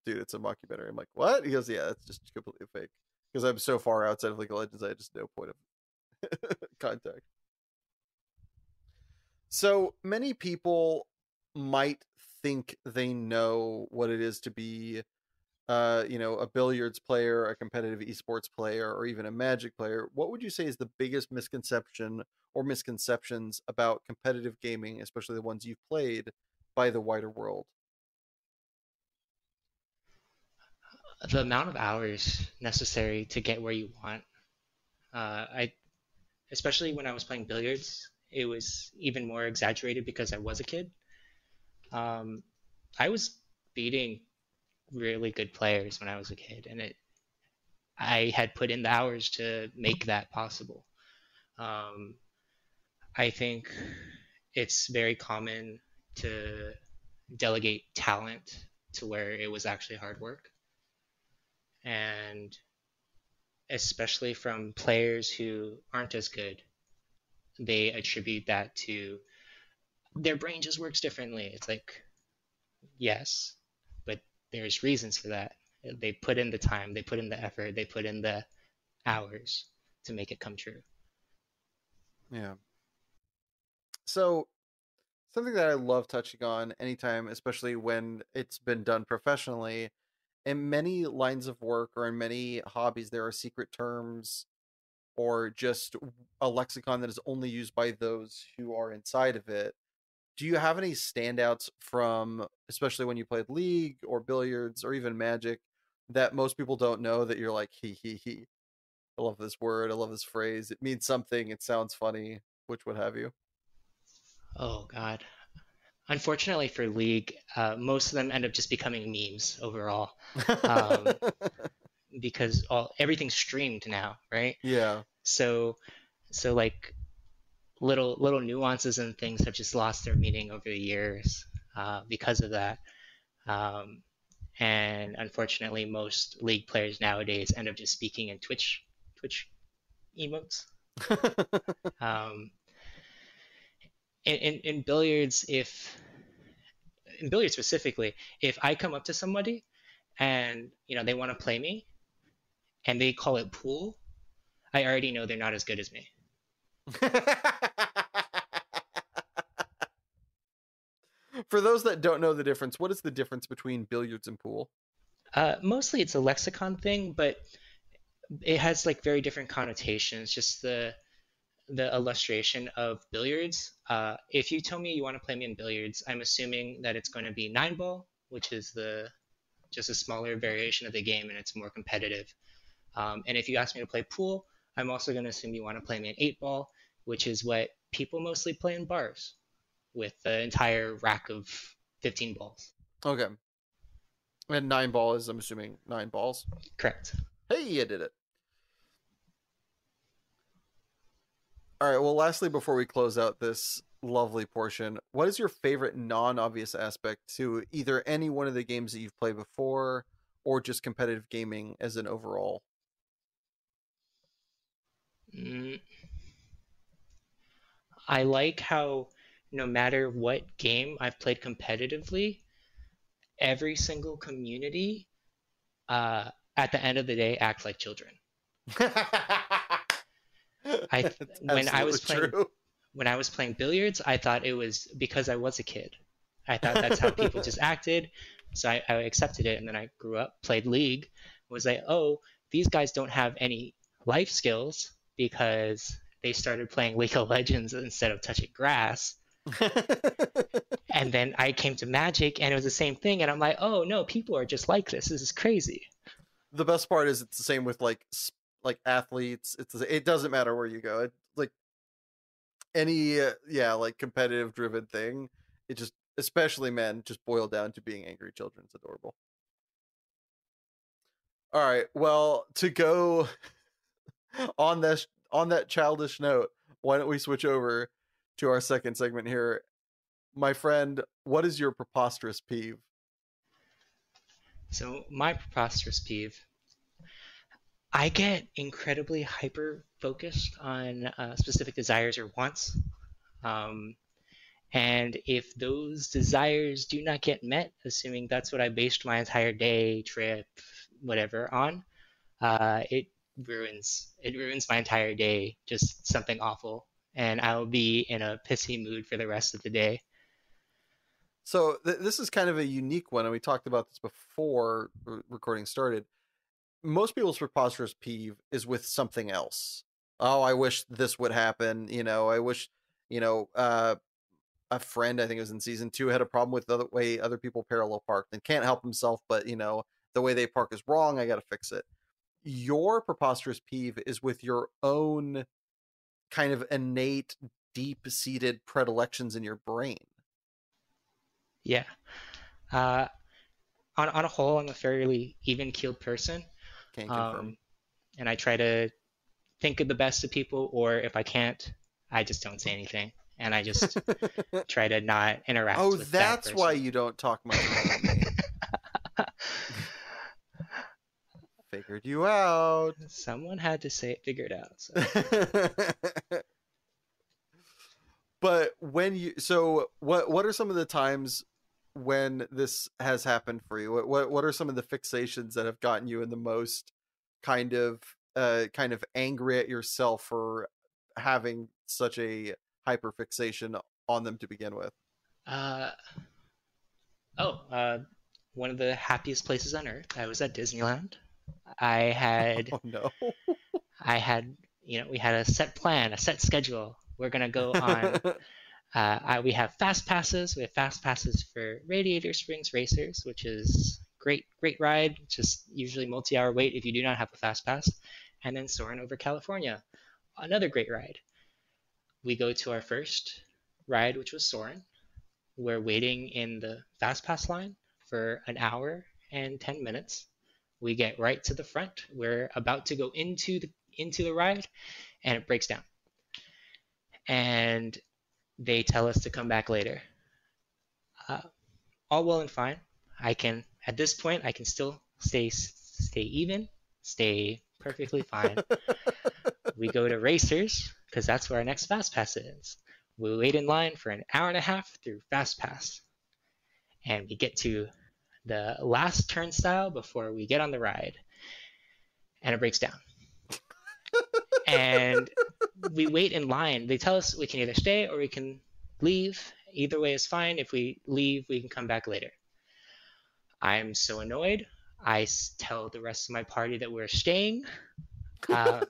it's a mockumentary." I'm like, "What?" He goes, "Yeah, that's just completely fake." Because I'm so far outside of League of Legends, I had just no point of contact. So many people might think they know what it is to be a billiards player, a competitive esports player, or even a Magic player. What would you say is the biggest misconception or misconceptions about competitive gaming, especially the ones you've played, by the wider world? The amount of hours necessary to get where you want. I especially when I was playing billiards, it was even more exaggerated because I was a kid. Um, I was beating really good players when I was a kid, and I had put in the hours to make that possible. Um, I think it's very common to delegate talent to where it was actually hard work, and especially from players who aren't as good, they attribute that to their brain just works differently. It's like, yes, but there's reasons for that. They put in the time, they put in the effort, they put in the hours to make it come true. Yeah. So something that I love touching on anytime, especially when it's been done professionally, in many lines of work or in many hobbies, there are secret terms or just a lexicon that is only used by those who are inside of it. Do you have any standouts from, especially when you played League or billiards or even Magic, that most people don't know that you're like, he. I love this word. I love this phrase. It means something. It sounds funny, which would have you. Oh God. Unfortunately for League, most of them end up just becoming memes overall, um, because everything's streamed now, right? Yeah. So so like little nuances and things have just lost their meaning over the years because of that. Um, and unfortunately, most League players nowadays end up just speaking in Twitch emotes. Um, in billiards, if in billiards specifically, if I come up to somebody and they want to play me and they call it pool, I already know they're not as good as me. For those that don't know the difference, what is the difference between billiards and pool? Mostly it's a lexicon thing, but it has like very different connotations. Just the illustration of billiards. If you tell me you want to play me in billiards, I'm assuming that it's going to be nine ball, which is the just a smaller variation of the game and it's more competitive. And if you ask me to play pool, I'm also going to assume you want to play me an eight ball, which is what people mostly play in bars with the entire rack of 15 balls. Okay. And nine ball is, I'm assuming, nine balls. Correct. Hey, you did it. All right. Well, lastly, before we close out this lovely portion, what is your favorite non-obvious aspect to either any one of the games that you've played before, or just competitive gaming as an overall? Mm, I like how no matter what game I've played competitively, every single community, at the end of the day, acts like children. I It's when I absolutely was playing true. when I was playing billiards, I thought it was because I was a kid. I thought that's how people just acted, so I accepted it. And then I grew up, played League, was like, oh, these guys don't have any life skills because they started playing League of Legends instead of touching grass. And then I came to Magic, and it was the same thing. And I'm like, oh no, people are just like this. This is crazy. The best part is it's the same with like athletes. It doesn't matter where you go. It like any yeah, like competitive driven thing. It just, especially men, just boil down to being angry children. It's adorable. All right. Well, to go on that childish note, why don't we switch over to our second segment here? My friend, what is your preposterous peeve? So my preposterous peeve, I get incredibly hyper focused on specific desires or wants. Um, and if those desires do not get met, assuming that's what I based my entire day, trip, whatever on, it ruins my entire day. Just something awful, and I'll be in a pissy mood for the rest of the day. So this is kind of a unique one, and we talked about this before recording started. Most people's preposterous peeve is with something else. Oh, I wish this would happen. I wish, you know, a friend, I think it was in season 2, had a problem with the way other people parallel park and can't help himself, but the way they park is wrong. I got to fix it. Your preposterous peeve is with your own kind of innate, deep seated predilections in your brain. Yeah. Uh, on a whole, I'm a fairly even keeled person, Can't confirm. um, and I try to think of the best of people, or if I can't, I just don't say anything, and I just try to not Oh, interact with that that's why person. you don't talk much about me. Figured you out. Someone had to say it, figure it out. So, But what are some of the times when this has happened for you? What are some of the fixations that have gotten you in the most kind of angry at yourself for having such a hyper fixation on them to begin with? uh, oh, one of the happiest places on earth. I was at Disneyland. I had, Oh no. I had, we had a set plan, a set schedule. We're gonna go on. We have fast passes. We have fast passes for Radiator Springs Racers, which is great ride. Just usually multi-hour wait if you do not have a fast pass. And then Soarin' over California, another great ride. We go to our first ride, which was Soarin'. We're waiting in the fast pass line for an hour and 10 minutes. We get right to the front. We're about to go into the ride, and it breaks down. And they tell us to come back later. Uh, all well and fine. I can at this point I can still stay even, stay perfectly fine. We go to Racers because that's where our next Fast Pass is. We wait in line for an hour and a half through Fast Pass, and we get to the last turnstile before we get on the ride, and it breaks down. And we wait in line. They tell us we can either stay or we can leave. Either way is fine. If we leave, we can come back later. I'm so annoyed. I tell the rest of my party that we're staying. Um,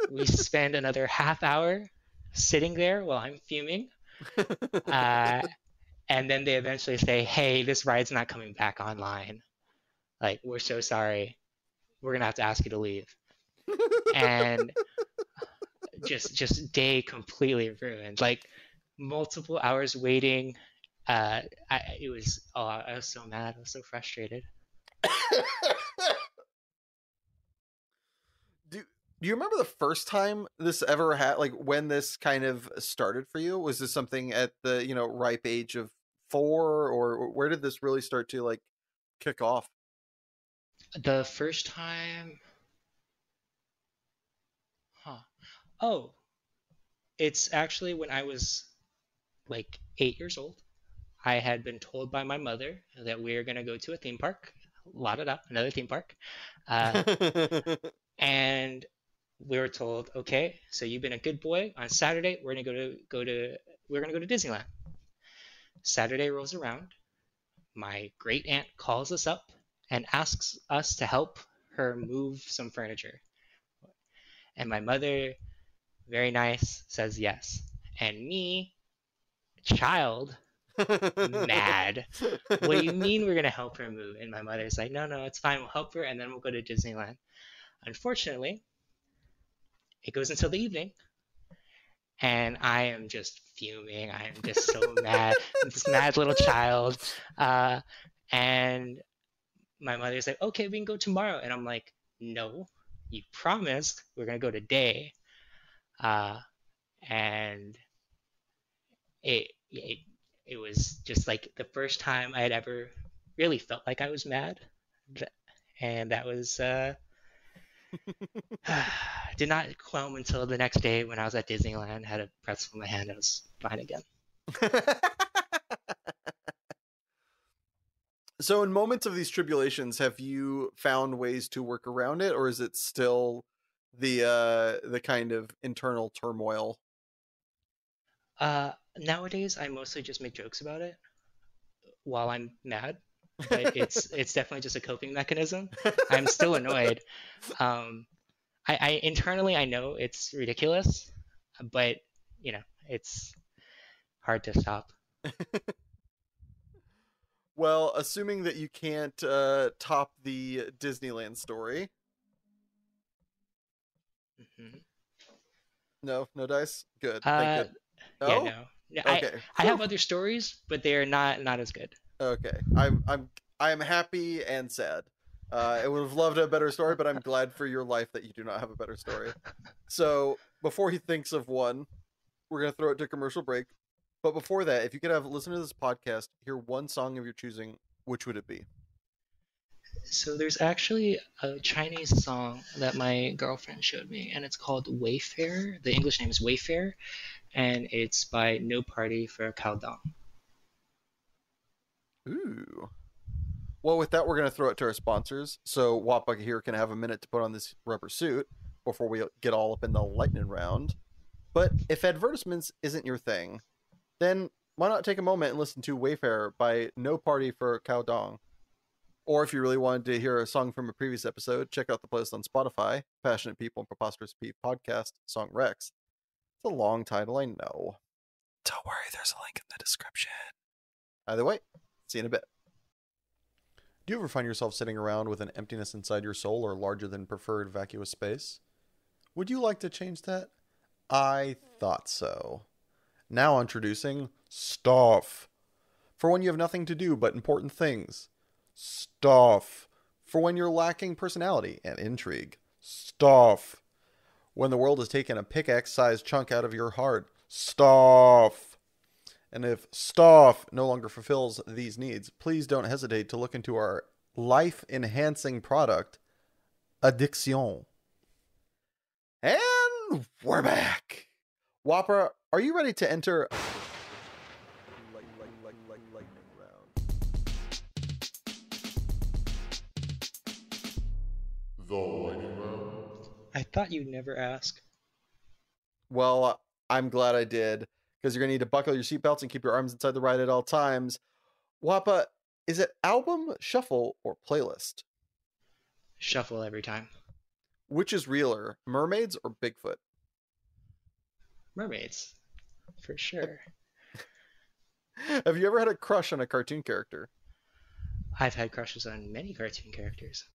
we spend another half hour sitting there while I'm fuming. Uh, and then they eventually say, hey, this ride's not coming back online. Like, we're so sorry. We're going to have to ask you to leave. And just day completely ruined. Like, multiple hours waiting. I was so mad. I was so frustrated. do Do you remember the first time this ever had, like, when this kind of started for you? Was this something at the, ripe age of 4, or where did this really start to, like, kick off? The first time, huh? Oh, it's actually when I was like 8 years old. I had been told by my mother that we are going to go to a theme park, la da da, another theme park, uh, and we were told, okay, so you've been a good boy. On Saturday, we're gonna go to Disneyland. Saturday rolls around. My great aunt calls us up and asks us to help her move some furniture. And my mother, very nice, says yes. And me, child, mad. What do you mean we're gonna help her move? And my mother's like, no, no, it's fine. We'll help her, and then we'll go to Disneyland. Unfortunately, it goes until the evening, and I am just fuming. I am just so mad. I'm this mad little child. And my mother's like, okay, we can go tomorrow. And I'm like, no, you promised we're going to go today. Uh, and it, it was just like the first time I had ever really felt like I was mad. And that was, did not qualm until the next day when I was at Disneyland, had a pretzel in my hand, I was fine again. So, in moments of these tribulations, have you found ways to work around it, or is it still the kind of internal turmoil? Nowadays, I mostly just make jokes about it while I'm mad, but it's definitely just a coping mechanism. I'm still annoyed. Um, I internally I know it's ridiculous, but you know it's hard to stop. Well, assuming that you can't top the Disneyland story, Hmm. no, no dice. Good, thank Uh, good. yeah, Oh, no, no, okay. I Whew. have other stories, but they're not as good. Okay, I am happy and sad. I would have loved a better story, but I'm glad for your life that you do not have a better story. So before he thinks of one, we're gonna throw it to commercial break. But before that, if you could have listen to this podcast, hear one song of your choosing, which would it be? So there's actually a Chinese song that my girlfriend showed me, and it's called Wayfarer. The English name is Wayfarer, and it's by No Party for Countdown. Ooh. Well, with that, we're gonna throw it to our sponsors. So Wappa here can have a minute to put on this rubber suit before we get all up in the lightning round. But if advertisements isn't your thing, then why not take a moment and listen to Wayfarer by No Party for Cow Dong? Or if you really wanted to hear a song from a previous episode, check out the playlist on Spotify, Passionate People and Preposterous Pete Podcast, Song Rex. It's a long title, I know. Don't worry, there's a link in the description. Either way, see you in a bit. Do you ever find yourself sitting around with an emptiness inside your soul or larger than preferred vacuous space? Would you like to change that? I thought so. Now introducing Stuff. For when you have nothing to do but important things. Stuff. For when you're lacking personality and intrigue. Stuff. When the world has taken a pickaxe-sized chunk out of your heart. Stuff. And if Stuff no longer fulfills these needs, please don't hesitate to look into our life-enhancing product, Addiction. And we're back. Whopper, are you ready to enter lightning round? The lightning round? I thought you'd never ask. Well, I'm glad I did, because you're going to need to buckle your seatbelts and keep your arms inside the ride at all times. Wappa, is it album, shuffle, or playlist? Shuffle every time. Which is realer, mermaids or Bigfoot? Mermaids, for sure. Have you ever had a crush on a cartoon character? I've had crushes on many cartoon characters.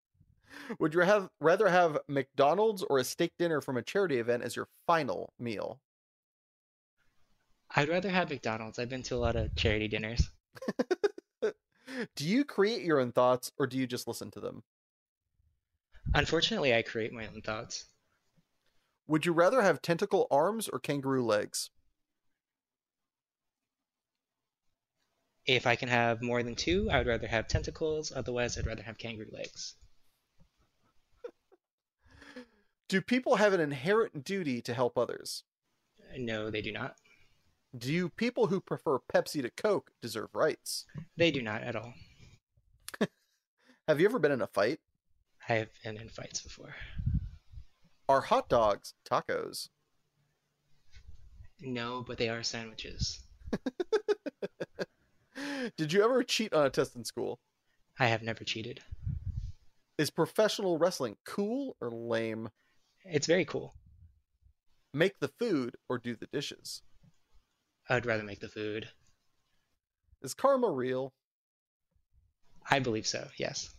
Would you rather have McDonald's or a steak dinner from a charity event as your final meal? I'd rather have McDonald's. I've been to a lot of charity dinners. Do you create your own thoughts or do you just listen to them? Unfortunately, I create my own thoughts. Would you rather have tentacle arms or kangaroo legs? If I can have more than two, I would rather have tentacles. Otherwise, I'd rather have kangaroo legs. Do people have an inherent duty to help others? No, they do not. Do people who prefer Pepsi to Coke deserve rights? They do not at all. Have you ever been in a fight? I have been in fights before. Are hot dogs tacos? No, but they are sandwiches. Did you ever cheat on a test in school? I have never cheated. Is professional wrestling cool or lame? It's very cool. Make the food or do the dishes? I'd rather make the food. Is karma real? I believe so, yes.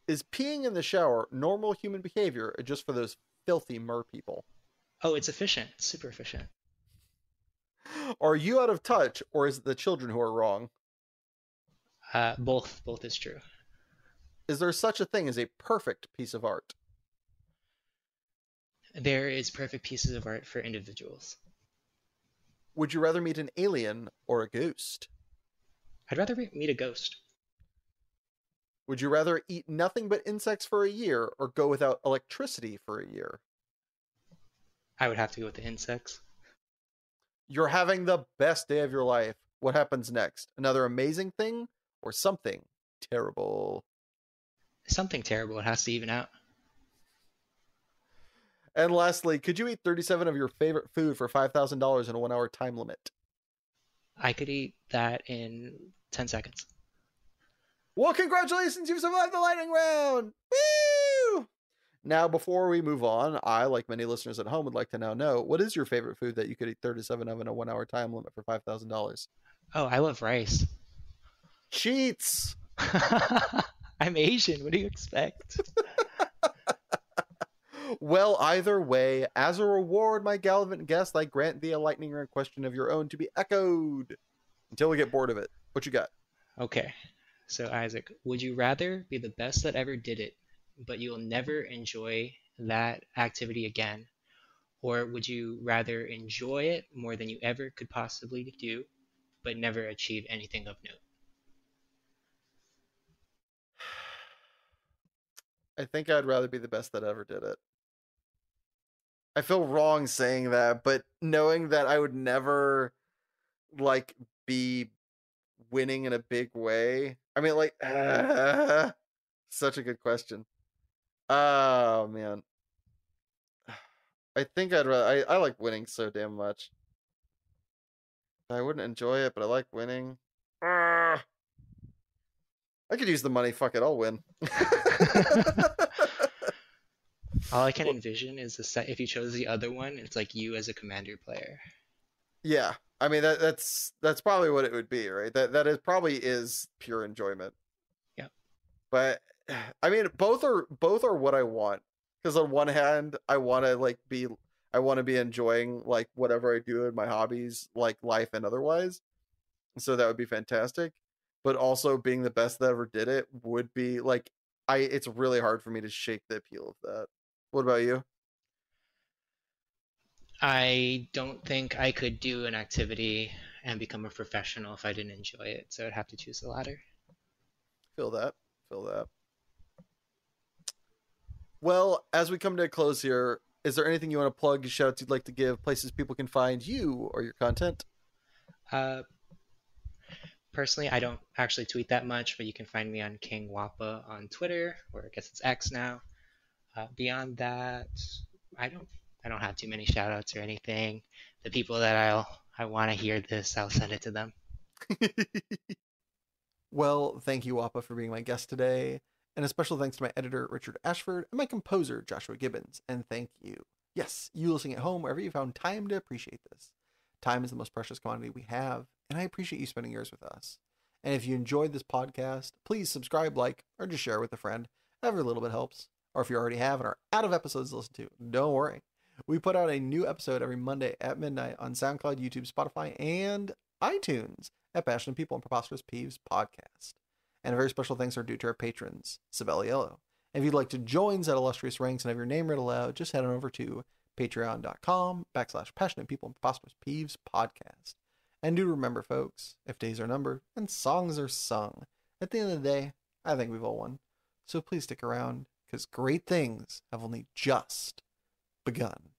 Is peeing in the shower normal human behavior or just for those filthy mer people? Oh, it's efficient. It's super efficient. Are you out of touch or is it the children who are wrong? Both is true. Is there such a thing as a perfect piece of art? There is perfect pieces of art for individuals. Would you rather meet an alien or a ghost? I'd rather meet a ghost. Would you rather eat nothing but insects for a year or go without electricity for a year? I would have to go with the insects. You're having the best day of your life. What happens next? Another amazing thing or something terrible? Something terrible. It has to even out. And lastly, could you eat 37 of your favorite food for $5,000 in a 1 hour time limit? I could eat that in 10 seconds. Well, congratulations, you've survived the lightning round! Woo! Now, before we move on, I, like many listeners at home, would like to now know, what is your favorite food that you could eat 37 of in a 1 hour time limit for $5,000? Oh, I love rice. Cheats! I'm Asian. What do you expect? Well, either way, as a reward, my gallant guest, I grant thee a lightning round question of your own to be echoed until we get bored of it. What you got? Okay. So, Isaac, would you rather be the best that ever did it, but you will never enjoy that activity again? Or would you rather enjoy it more than you ever could possibly do, but never achieve anything of note? I think I'd rather be the best that ever did it. I feel wrong saying that, but knowing that I would never like be winning in a big way. I mean, like, such a good question. Oh man, I think I'd rather. I like winning so damn much. I wouldn't enjoy it, but I like winning. I could use the money. Fuck it, I'll win. All I can envision is if you chose the other one, it's like you as a commander player. Yeah, I mean that's probably what it would be, right? That is probably is pure enjoyment. Yeah. But I mean, both are what I want. Because on one hand, I want to be enjoying like whatever I do in my hobbies, like life and otherwise. So that would be fantastic. But also being the best that ever did it would be like it's really hard for me to shake the appeal of that. What about you? I don't think I could do an activity and become a professional if I didn't enjoy it, so I'd have to choose the latter. Feel that. Feel that. Well, as we come to a close here, is there anything you want to plug, shout outs you'd like to give, places people can find you or your content? Personally, I don't actually tweet that much, but you can find me on King Wappa on Twitter, or I guess it's X now. Beyond that, I don't have too many shout outs or anything. The people that I want to hear this, I'll send it to them. Well, thank you, Wappa, for being my guest today. And a special thanks to my editor, Richard Ashford, and my composer, Joshua Gibbons. And thank you. Yes, you listening at home, wherever you found time to appreciate this. Time is the most precious commodity we have, and I appreciate you spending yours with us. And if you enjoyed this podcast, please subscribe, like, or just share with a friend. Every little bit helps. Or if you already have and are out of episodes to listen to, don't worry. We put out a new episode every Monday at midnight on SoundCloud, YouTube, Spotify, and iTunes at Passionate People and Preposterous Peeves Podcast. And a very special thanks are due to our patrons, Sabelliello. And if you'd like to join that illustrious ranks and have your name read aloud, just head on over to patreon.com/passionate people and preposterous peeves podcast. And do remember, folks, if days are numbered and songs are sung, at the end of the day, I think we've all won. So please stick around, because great things have only just begun.